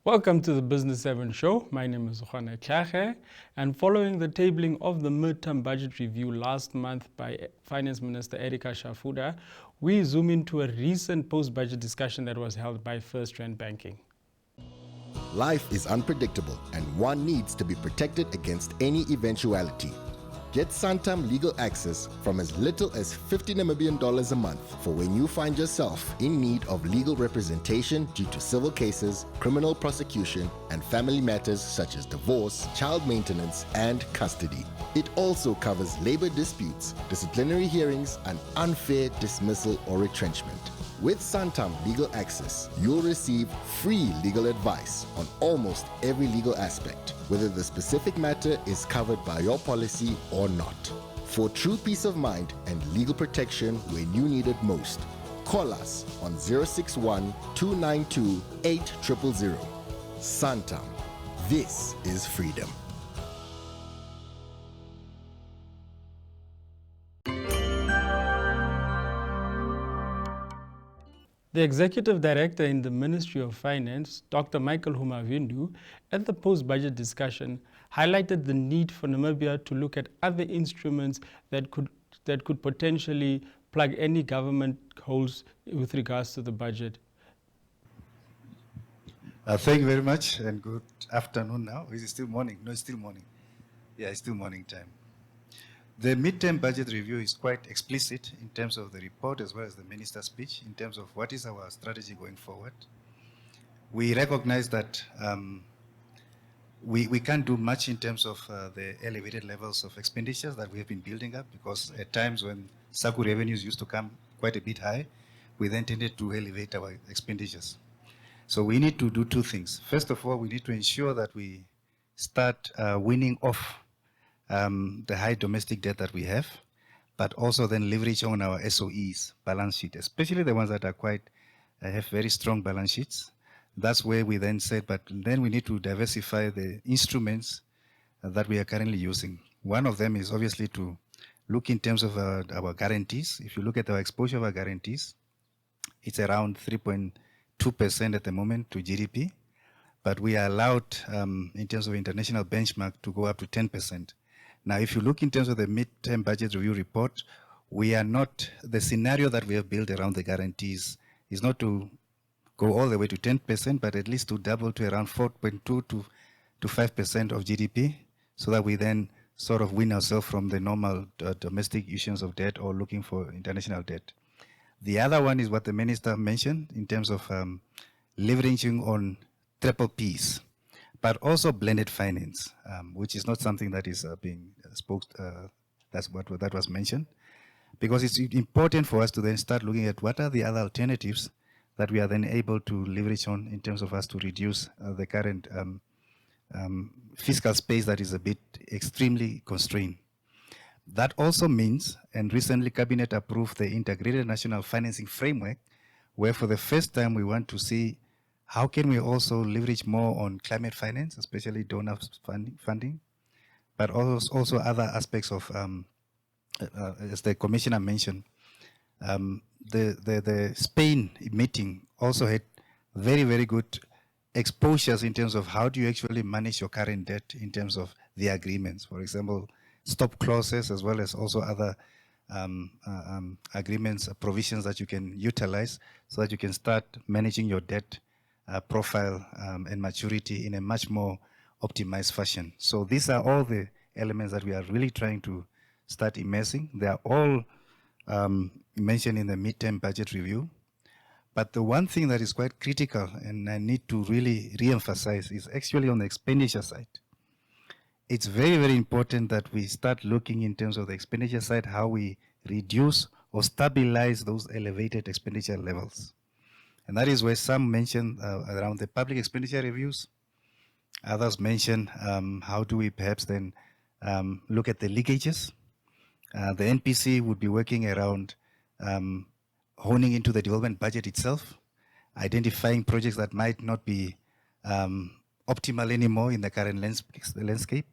Welcome to the Business 7 show. My name is Juan Echache, and following the tabling of the midterm budget review last month by Finance Minister Erika Shafuda, we zoom into a recent post-budget discussion that was held by FirstRand Banking. Life is unpredictable, and one needs to be protected against any eventuality. Get Santam legal access from as little as $50 Namibian a month for when you find yourself in need of legal representation due to civil cases, criminal prosecution, and family matters such as divorce, child maintenance, and custody. It also covers labor disputes, disciplinary hearings, and unfair dismissal or retrenchment. With Santam Legal Access, you'll receive free legal advice on almost every legal aspect, whether the specific matter is covered by your policy or not. For true peace of mind and legal protection when you need it most, call us on 061 292 8000. Santam. This is freedom. The Executive Director in the Ministry of Finance, Dr. Michael Humavindu, at the post-budget discussion, highlighted the need for Namibia to look at other instruments that could potentially plug any government holes with regards to the budget. Thank you very much, and good afternoon now. Is it still morning? No, it's still morning. Yeah, it's still morning time. The midterm budget review is quite explicit in terms of the report as well as the minister's speech in terms of what is our strategy going forward. We recognize that we can't do much in terms of the elevated levels of expenditures that we have been building up, because at times when SACU revenues used to come quite a bit high, we then tended to elevate our expenditures. So we need to do two things. First of all, we need to ensure that we start winning off the high domestic debt that we have, but also then leverage on our SOEs balance sheet, especially the ones that are have very strong balance sheets. That's where we then said, but then we need to diversify the instruments that we are currently using. One of them is obviously to look in terms of our guarantees. If you look at our exposure of our guarantees, it's around 3.2% at the moment to GDP, but we are allowed in terms of international benchmark to go up to 10%. Now, if you look in terms of the midterm budget review report, we are not, the scenario that we have built around the guarantees is not to go all the way to 10%, but at least to double to around 4.2 to 5% of GDP, so that we then sort of win ourselves from the normal domestic issues of debt or looking for international debt. The other one is what the minister mentioned in terms of leveraging on triple Ps, but also blended finance, which is not something that is being that's what that was mentioned, because it's important for us to then start looking at what are the other alternatives that we are then able to leverage on in terms of us to reduce the current fiscal space that is a bit extremely constrained. That also means, and recently Cabinet approved the Integrated National Financing Framework, where for the first time we want to see how can we also leverage more on climate finance, especially donor funding, but also other aspects of, as the commissioner mentioned, the Spain meeting also had very, very good exposures in terms of how do you actually manage your current debt in terms of the agreements. For example, stop clauses, as well as also other agreements, provisions that you can utilize so that you can start managing your debt profile and maturity in a much more optimized fashion. So these are all the elements that we are really trying to start immersing. They are all mentioned in the midterm budget review. But the one thing that is quite critical and I need to really re-emphasize is actually on the expenditure side. It's very, very important that we start looking in terms of the expenditure side, how we reduce or stabilize those elevated expenditure levels. And that is where some mention around the public expenditure reviews. Others mention how do we perhaps then look at the leakages. The NPC would be working around honing into the development budget itself, identifying projects that might not be optimal anymore in the current landscape.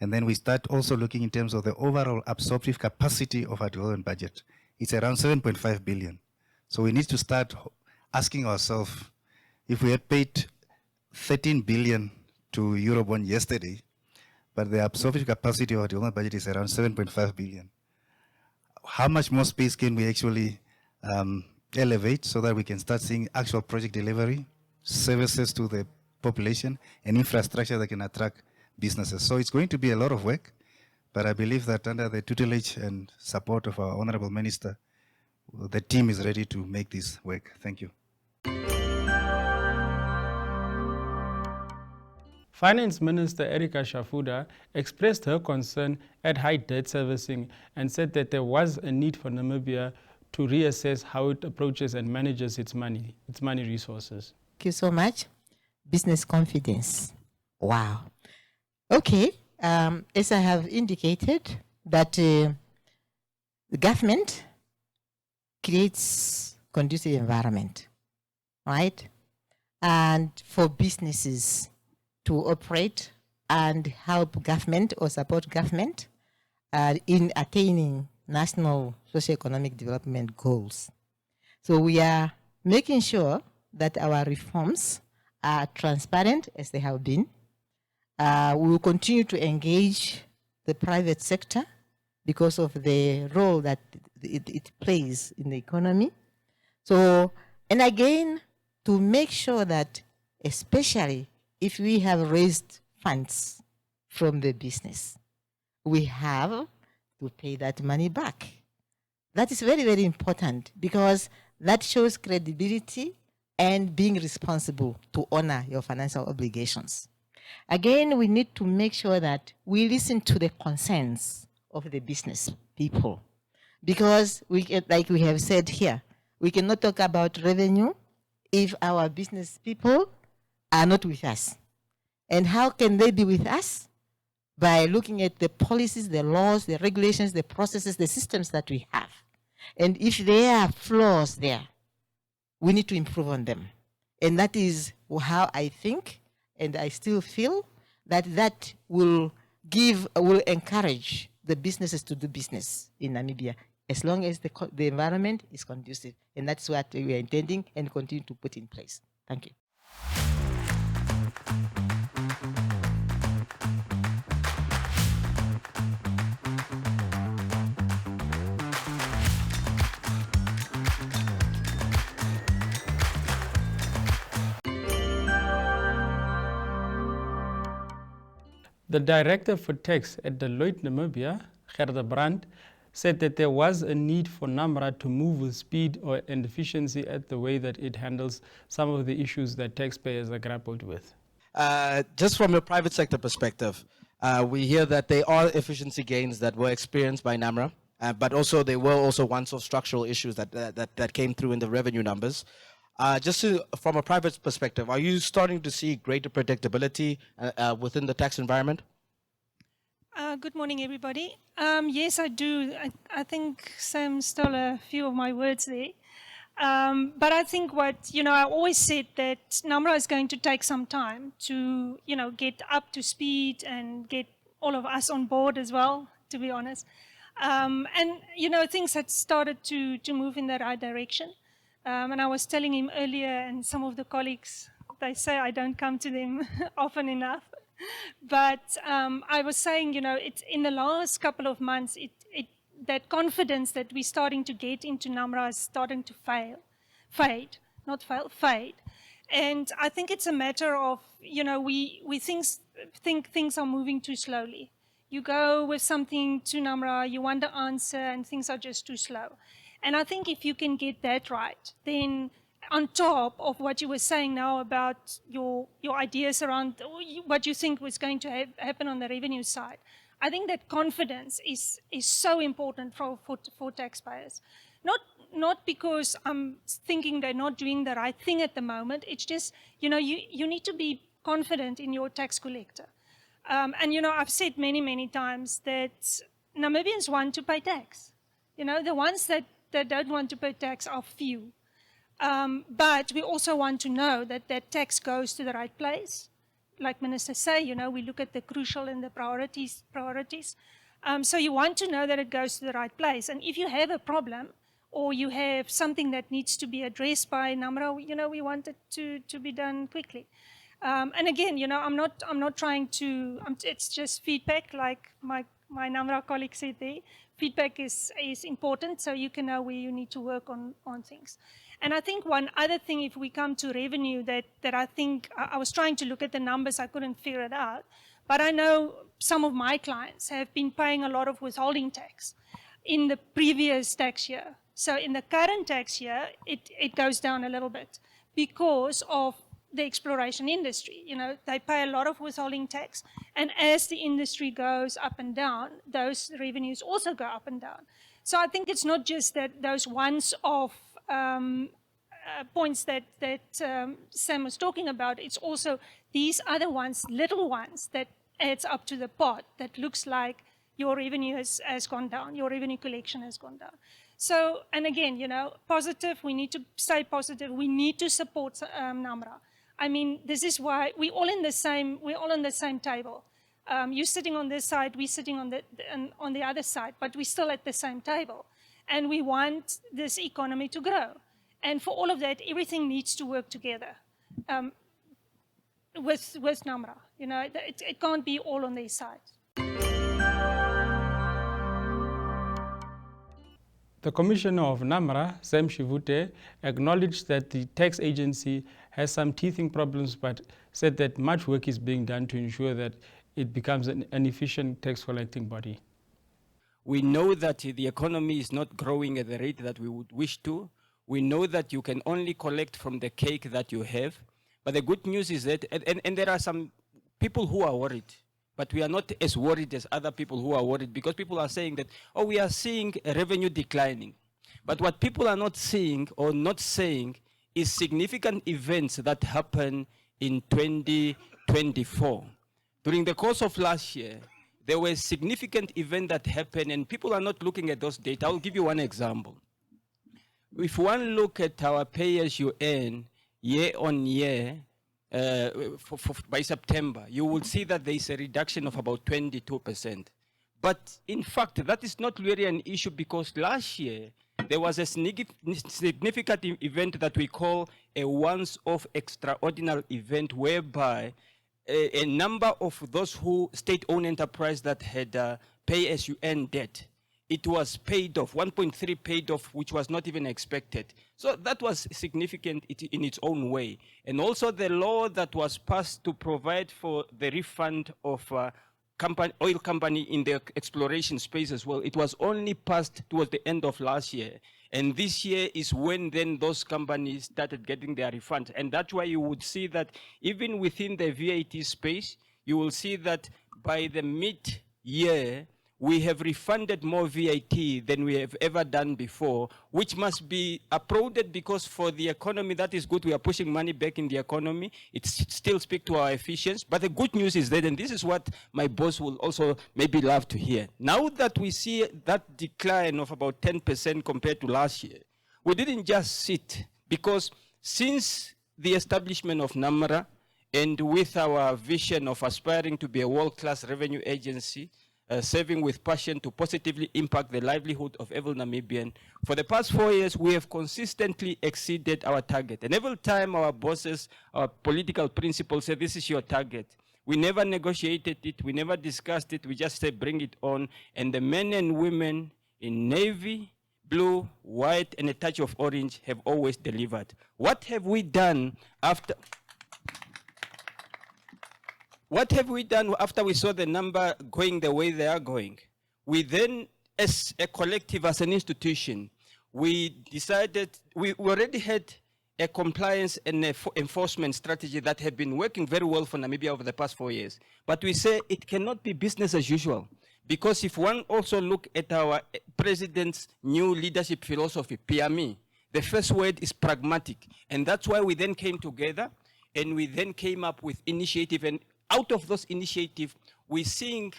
And then we start also looking in terms of the overall absorptive capacity of our development budget. It's around 7.5 billion. So we need to start asking ourselves, if we had paid 13 billion to Eurobond yesterday, but the absorption capacity of our development budget is around 7.5 billion. How much more space can we actually elevate so that we can start seeing actual project delivery, services to the population, and infrastructure that can attract businesses? So it's going to be a lot of work, but I believe that under the tutelage and support of our Honorable Minister, the team is ready to make this work. Thank you. Finance Minister Erika Shafuda expressed her concern at high debt servicing and said that there was a need for Namibia to reassess how it approaches and manages its money resources. Thank you so much. Business confidence. Wow. Okay. As I have indicated, that the government creates conducive environment, right? And for businesses to operate and help government or support government in attaining national socioeconomic development goals. So we are making sure that our reforms are transparent as they have been. We will continue to engage the private sector because of the role that it plays in the economy. So, and again, to make sure that especially if we have raised funds from the business, we have to pay that money back. That is very, very important because that shows credibility and being responsible to honor your financial obligations. Again, we need to make sure that we listen to the concerns of the business people because like we have said here, we cannot talk about revenue if our business people are not with us. And how can they be with us? By looking at the policies, the laws, the regulations, the processes, the systems that we have. And if there are flaws there, we need to improve on them. And that is how I think, and I still feel, that will encourage the businesses to do business in Namibia, as long as the environment is conducive. And that's what we are intending and continue to put in place. Thank you. The Director for Tax at Deloitte Namibia, Gerda Brandt, said that there was a need for NAMRA to move with speed and efficiency at the way that it handles some of the issues that taxpayers are grappled with. Just from a private sector perspective, we hear that there are efficiency gains that were experienced by NAMRA, but also there were also once-off structural issues that came through in the revenue numbers. From a private perspective, are you starting to see greater predictability within the tax environment? Good morning, everybody. Yes, I do. I think Sam stole a few of my words there. But I think I always said that NAMRA is going to take some time to, get up to speed and get all of us on board as well, to be honest. And, things had started to move in the right direction. And I was telling him earlier, and some of the colleagues, they say I don't come to them often enough. But I was saying, it's in the last couple of months, that confidence that we're starting to get into NAMRA is starting to fade. And I think it's a matter of, we think things are moving too slowly. You go with something to NAMRA, you want the answer, and things are just too slow. And I think if you can get that right, then on top of what you were saying now about your ideas around what you think was going to happen on the revenue side, I think that confidence is so important for taxpayers. Not because I'm thinking they're not doing the right thing at the moment. It's just, you need to be confident in your tax collector. And, I've said many, many times that Namibians want to pay tax. The ones that don't want to pay tax are few. But we also want to know that that tax goes to the right place. Like ministers say, we look at the crucial and the priorities. So you want to know that it goes to the right place. And if you have a problem or you have something that needs to be addressed by NAMRA, we want it to be done quickly. And again, I'm not trying to. It's just feedback, like my NAMRA colleague said there. Feedback is important, so you can know where you need to work on things. And I think one other thing, if we come to revenue, that I think I was trying to look at the numbers, I couldn't figure it out. But I know some of my clients have been paying a lot of withholding tax in the previous tax year. So in the current tax year, it goes down a little bit because of the exploration industry. They pay a lot of withholding tax, and as the industry goes up and down, those revenues also go up and down. So I think it's not just that those once-off points that Sam was talking about, it's also these other ones, little ones, that adds up to the pot that looks like your revenue has gone down, your revenue collection has gone down. So, and again, positive, we need to stay positive. We need to support NAMRA. I mean, this is why we're all on the same table. You're sitting on this side, we're sitting on the other side, but we're still at the same table. And we want this economy to grow. And for all of that, everything needs to work together with NAMRA. It can't be all on their side. The Commissioner of NAMRA, Sam Shivute, acknowledged that the tax agency has some teething problems, but said that much work is being done to ensure that it becomes an efficient tax collecting body. We know that the economy is not growing at the rate that we would wish to. We know that you can only collect from the cake that you have. But the good news is that, and there are some people who are worried, but we are not as worried as other people who are worried, because people are saying that, oh, we are seeing revenue declining. But what people are not seeing or not saying is significant events that happen in 2024. During the course of last year, there were significant events that happened, and people are not looking at those data. I'll give you one example. If one look at our pay-as-you-earn year-on-year, by September, you will see that there is a reduction of about 22%. But in fact, that is not really an issue, because last year, there was a significant event that we call a once-off extraordinary event, whereby a number of those who state-owned enterprise that had pay-as-you-earn debt, it was paid off, 1.3 paid off, which was not even expected. So that was significant in its own way. And also the law that was passed to provide for the refund of oil company in the exploration space as well, it was only passed towards the end of last year. And this year is when then those companies started getting their refunds. And that's why you would see that even within the VAT space, you will see that by the mid-year, we have refunded more VAT than we have ever done before, which must be applauded, because for the economy, that is good. We are pushing money back in the economy. It still speaks to our efficiency. But the good news is that, and this is what my boss will also maybe love to hear, now that we see that decline of about 10% compared to last year, we didn't just sit, because since the establishment of NAMRA, and with our vision of aspiring to be a world-class revenue agency, serving with passion to positively impact the livelihood of every Namibian. For the past 4 years, we have consistently exceeded our target. And every time our bosses, our political principals say, this is your target, we never negotiated it, we never discussed it, we just said, bring it on. And the men and women in navy, blue, white, and a touch of orange have always delivered. What have we done after... What have we done after we saw the number going the way they are going? We then, as a collective, as an institution, we decided, we already had a compliance and enforcement strategy that had been working very well for Namibia over the past 4 years. But we say it cannot be business as usual. Because if one also look at our president's new leadership philosophy, PME, the first word is pragmatic. And that's why we then came together and we then came up with initiative, and out of those initiatives, we're seeing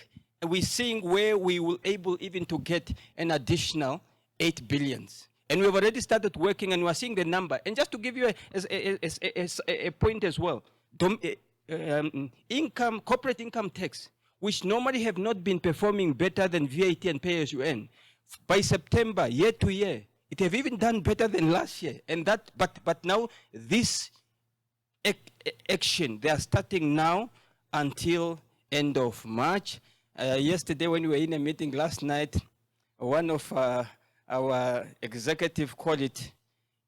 where we will able even to get an additional 8 billion. And we've already started working, and we're seeing the number. And just to give you a point as well, corporate income tax, which normally have not been performing better than VAT and pay-as-you-earn, by September, year to year, it have even done better than last year. And that, but now this action. They are starting now until end of March. Yesterday when we were in a meeting last night, one of our executive called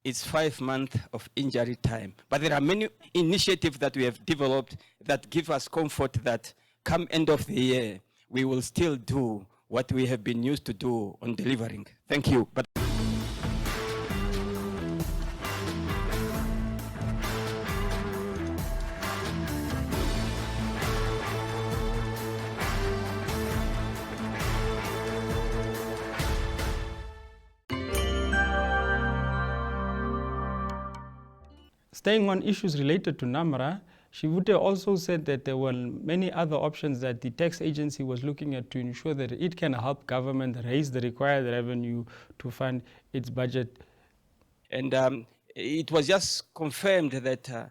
it's 5 months of injury time. But there are many initiatives that we have developed that give us comfort that come end of the year, we will still do what we have been used to do on delivering. Thank you. Staying on issues related to NAMRA, Shivute also said that there were many other options that the tax agency was looking at to ensure that it can help government raise the required revenue to fund its budget. And it was just confirmed that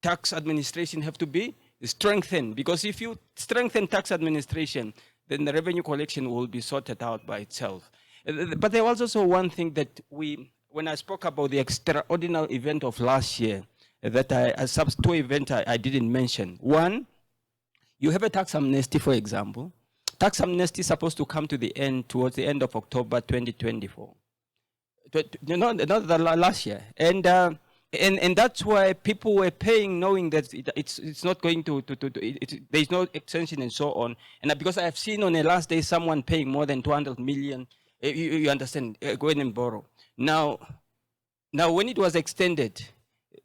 tax administration have to be strengthened, because if you strengthen tax administration, then the revenue collection will be sorted out by itself. But there was also one thing that when I spoke about the extraordinary event of last year, that two events I didn't mention. One, you have a tax amnesty, for example. Tax amnesty is supposed to come to the end, towards the end of October 2024. Not the last year. And that's why people were paying knowing that it's not going to there's no extension and so on. And because I have seen on the last day someone paying more than 200 million, you understand, go in and borrow. Now when it was extended,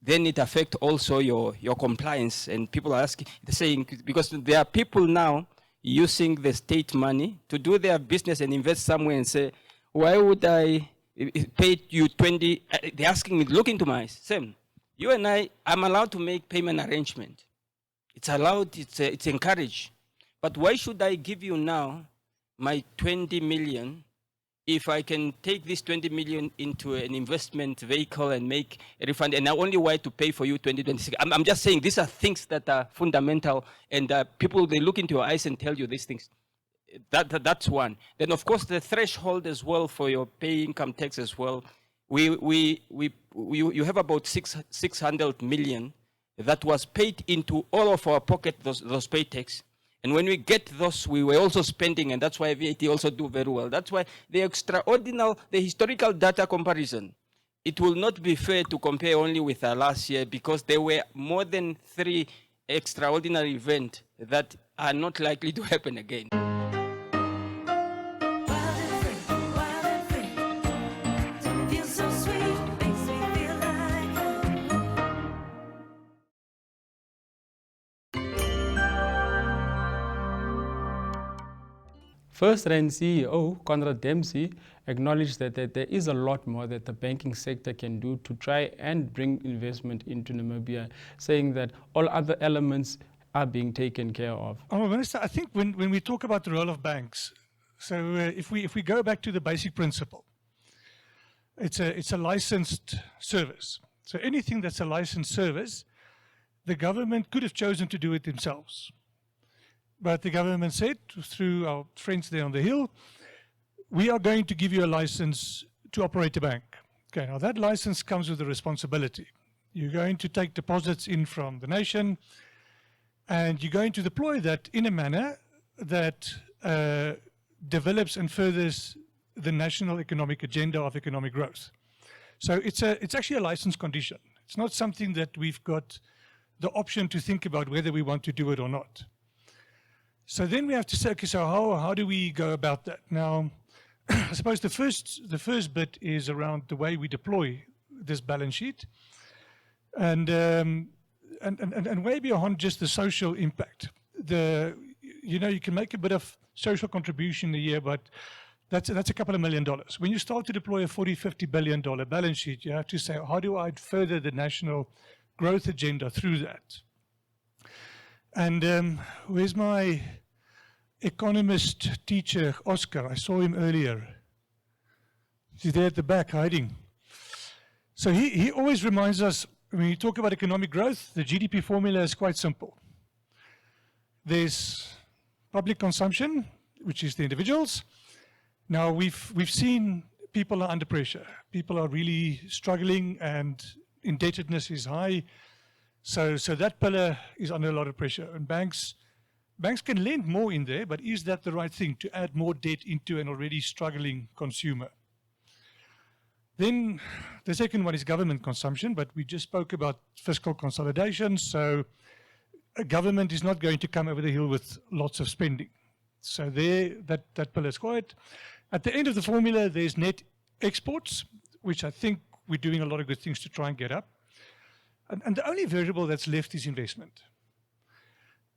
then it affects also your compliance, and people are saying, because there are people now using the state money to do their business and invest somewhere and say, why would I pay you 20? They're asking me, look into my eyes, Sam, you and I'm allowed to make payment arrangement. It's allowed, it's encouraged. But why should I give you now my 20 million if I can take this 20 million into an investment vehicle and make a refund, and I only want to pay for you 2026. I'm just saying these are things that are fundamental, and people, they look into your eyes and tell you these things. That's one. Then of course the threshold as well for your pay income tax as well. You have about 600 million that was paid into all of our pocket, those pay tax. And when we get those, we were also spending, and that's why VAT also do very well. That's why the historical data comparison, it will not be fair to compare only with last year, because there were more than 3 extraordinary events that are not likely to happen again. First Rand CEO Conrad Dempsey acknowledged that there is a lot more that the banking sector can do to try and bring investment into Namibia, saying that all other elements are being taken care of. Minister, I think when we talk about the role of banks, so if we go back to the basic principle, it's a licensed service. So anything that's a licensed service, the government could have chosen to do it themselves. But the government said, through our friends there on the Hill, we are going to give you a license to operate a bank. Okay, now that license comes with a responsibility. You're going to take deposits in from the nation, and you're going to deploy that in a manner that develops and furthers the national economic agenda of economic growth. So it's actually a license condition. It's not something that we've got the option to think about whether we want to do it or not. So then we have to say, okay, so how do we go about that? Now, I suppose the first bit is around the way we deploy this balance sheet, and way beyond just the social impact. You can make a bit of social contribution a year, but that's a couple of $1 million. When you start to deploy a $40-50 billion balance sheet, you have to say, how do I further the national growth agenda through that? And where's my economist teacher, Oscar? I saw him earlier. He's there at the back hiding. So he always reminds us, when you talk about economic growth, the GDP formula is quite simple. There's public consumption, which is the individuals. Now we've seen people are under pressure. People are really struggling and indebtedness is high. So that pillar is under a lot of pressure. And banks can lend more in there, but is that the right thing to add more debt into an already struggling consumer? Then the second one is government consumption, but we just spoke about fiscal consolidation. So a government is not going to come over the hill with lots of spending. So there, that pillar is quiet. At the end of the formula, there's net exports, which I think we're doing a lot of good things to try and get up. And the only variable that's left is investment.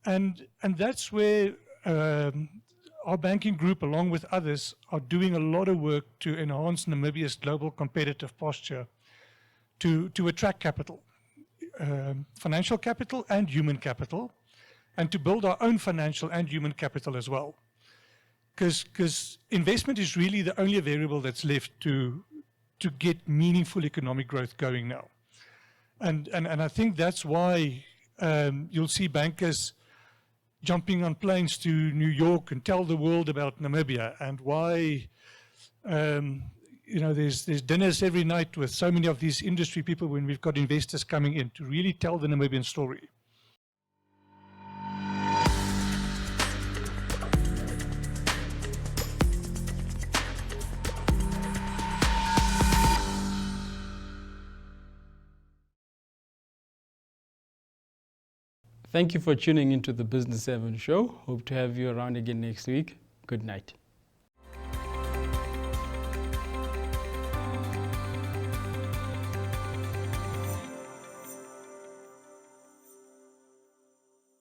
And that's where our banking group, along with others, are doing a lot of work to enhance Namibia's global competitive posture to attract capital, financial capital and human capital, and to build our own financial and human capital as well. Because investment is really the only variable that's left to get meaningful economic growth going now. And I think that's why you'll see bankers jumping on planes to New York and tell the world about Namibia, and why there's dinners every night with so many of these industry people when we've got investors coming in to really tell the Namibian story. Thank you for tuning into the Business 7 show. Hope to have you around again next week. Good night.